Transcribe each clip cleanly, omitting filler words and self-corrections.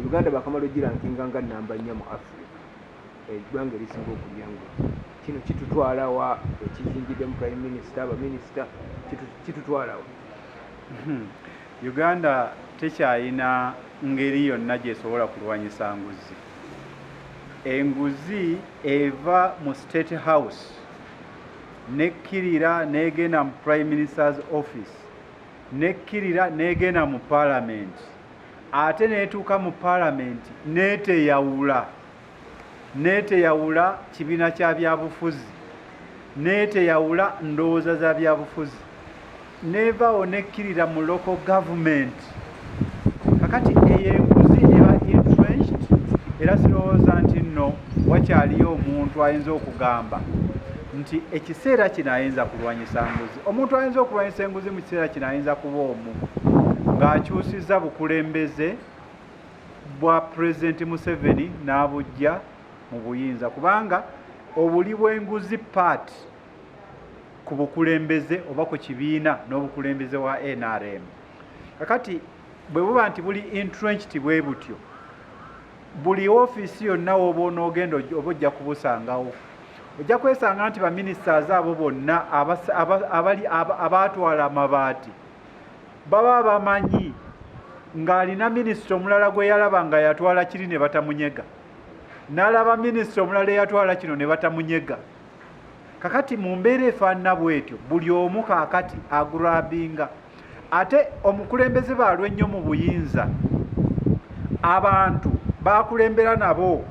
Uganda bakamala ogirankinga nga namba 4 mu Africa eggwanga erisinga okulya nguzi. Kino kitutwalawa ekizingiddemu prime minister abaminisita kitutwalawa. Uganda tekyayina ngeri yonna gyesobola kulwanyisa nguzi. Enguzi eva mu State House nekkirira negenda mu Prime Minister's Office nekkirira negenda mu Parliament ate netuuka mu Parliament neteyawula kibiina kya byabufuzi neteyawula ndowooza za byabufuzi nevaawo nekkirira mu local government. Kakati eyo enguzi eba entrenched era sirowooza nti nno wakyaliyo omuntu ayinza okugamba nti ekiseera kino ayinza kulwanyisa nguzi. Omuntu ayinza okulwanyisa enguzi mu kiseera kino ayinza kuba omu ng'akyusizza bukulembeze bwa Pulezidenti Museveni n'abujja mu buyinza, kubanga obuli bw'enguzi part ku bukulembeze oba ku kibiina n'obukulembeze wa NRM. Kakati bwe buba nti buli entrenched bwe butyo, buli ofiisi yonna woba onoogenda oba ojja kubusangawo. Ojja kwesanga nti baministers abo bonna abaatwala amabaati baba bamanyi ng'alina minisita omulala gwe yalaba nga yatwala kiri ne batamunyega, n'alaba minisita omulala eyatwala kino ne batamunyega. Kakati mu mbeera efaanana bw'etyo buli omu kaakati agurabinga. Ate omukulembeze baalwe ennyo mu buyinza, abantu bakulembera nabo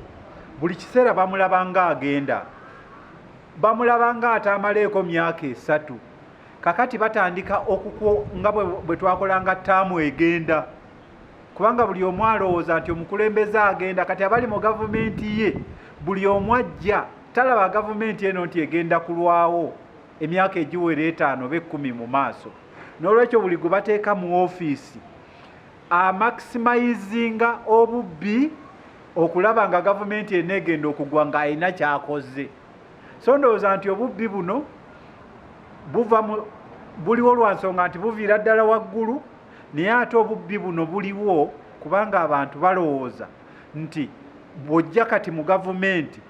buli kiseera bamulaba nga agenda, bamulaba nga atamaleeko myaka 3. Kakati batandika nga bwe twakolanga ttaamu egenda, kubanga buli omu alowooza nti omukulembeze agenda. Kati abali mu gavumenti ye buli omu ajja talaba gavumenti eno nti egenda kulwawo emyaka egiwera 5 oba 10 mu maaso. N'olwekyo buli gwe bateeka mu ofiisi amaximizinga obubbi okulaba nga gavumenti eno egenda okugwa ng'alina kyakoze. So ndowooza nti obubbi buno buliwo lwa nsonga nti buviira ddala waggulu, naye ate obubbi buno buliwo kubanga abantu balowooza nti bw'ojja kati mu gavumenti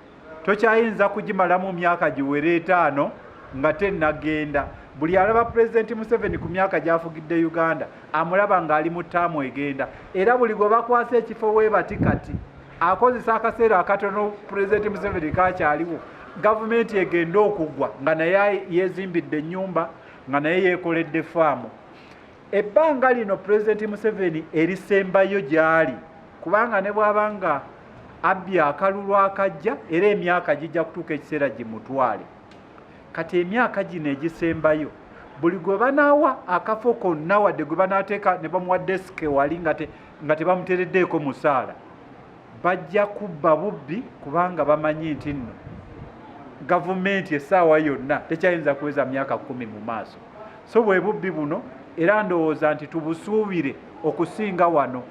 tokyayinza kugimalamu myaka giwere 5 nga tennagenda. Buli alaba Pulezidenti Museveni ku myaka gy'afugidde Uganda amulaba ng'ali mu ttaamu egenda, era buli gwe bakwasa ekifo we bati kati akozesa akaseera akatono Pulezidenti Museveni kakyaliwo, gavumenti egenda okugwa nga naye yeezimbidde ennyumba, nga naye yeekoledde faamu. Ebbanga lino Pulezidenti Museveni erisembayo gy'ali, kubanga ne bw'aba nga abbye akalulu akajja era emyaka gijja kutuuka ekiseera gimutwale. Kati emyaka gino egisembayo buli gwe banaawa akafo konna wadde gwe banaateeka ne bamuwa desike wali nga tebamutereddeeko musaala, bajja kubba bubbi kubanga bamanyi nti nno gavumenti essaawa yonna tekyayinza kuweza myaka 10 mu maaso. So bwe bubbi buno era ndowooza nti tubusuubire okusinga wano,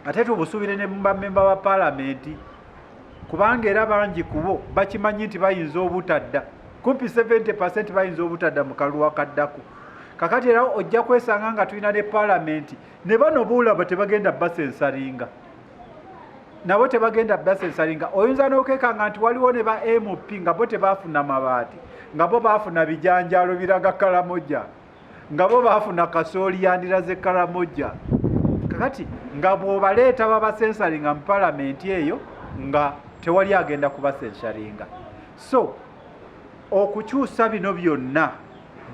ate tubusuubire ne mmemba wa Paalamenti, kubanga era bangi kubo bakimanyi nti bayinza obutadda, kumpi 70% bayinza obutadda mu kalulu akaddako. Kakati era ojja kwesanga nga tulina ne Paalamenti ne bano buulaba tebagenda basensalinga, nabo tebagenda basensalinga. Oyinza n'okeekanga nti waliwo ne ba MP nga bo tebaafuna mabaati, nga bo baafuna bijanjaalo biraga Karamoja, nga bo baafuna kasooli yandiraze Karamoja. Kakati nga bw'obaleeta babasensalinga mu Paalamenti eyo nga tewali agenda kubasensalinga. So okukyusa bino byonna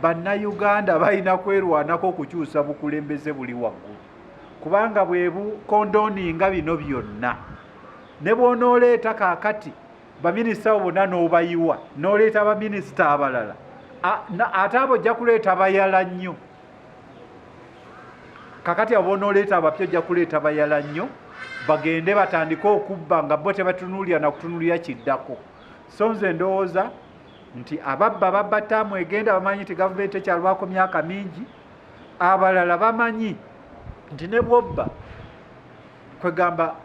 bannayuganda balina kwerwanako okukyusa bukulembeze buli waggulu, kubanga bwe bukondoninga bino byonna ne bw'onooleeta kaakati baminisita bonna n'obayiwa n'oleeta baminisita abalala ate abo ojja kuleeta bayala nnyo. Kakati abo n'oleeta abapya ojja kuleeta bayala nnyo bagende batandike okubba nga bo tebatunuulira na kutunuulira kiddako. So nze ndowooza nti ababba ttaamu egenda bamanyi nti gavumenti ekyalwako myaka mingi, abalala bamanyi nti ne bw'obba kwegamba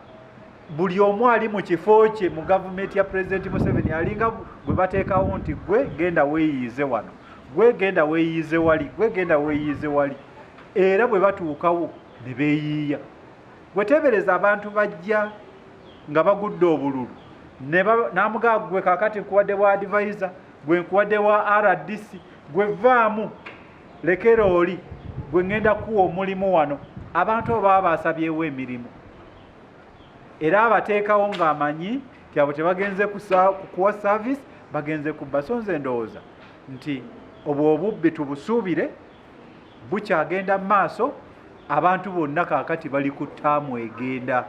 buli omu ali mu kifo kye mu gavumenti ya Pulezidenti Museveni alinga gwe bateekawo nti gwe genda weeyiize wano, gwe genda weeyiize wali, gwe genda weeyiize wali, era bwe batuukawo ne beeyiiya. gwetebereza abantu bajja nga bagudde obululu namugaa gwe kakati nkuwadde bwa advisor gwe nkuwadde wa RDC gwe vaamu lekera oli gwe ngenda kuwa omulimu wano abantu abo baba basabyewo emirimu era abateekawo ng'amanyi nti abo tebagenze kuwa service bagenze kubba. So nze ndowooza nti obwo obubbi tubusuubire bukyagenda mu maaso. Abantu bonna kaakati bali ku ttaamu egenda.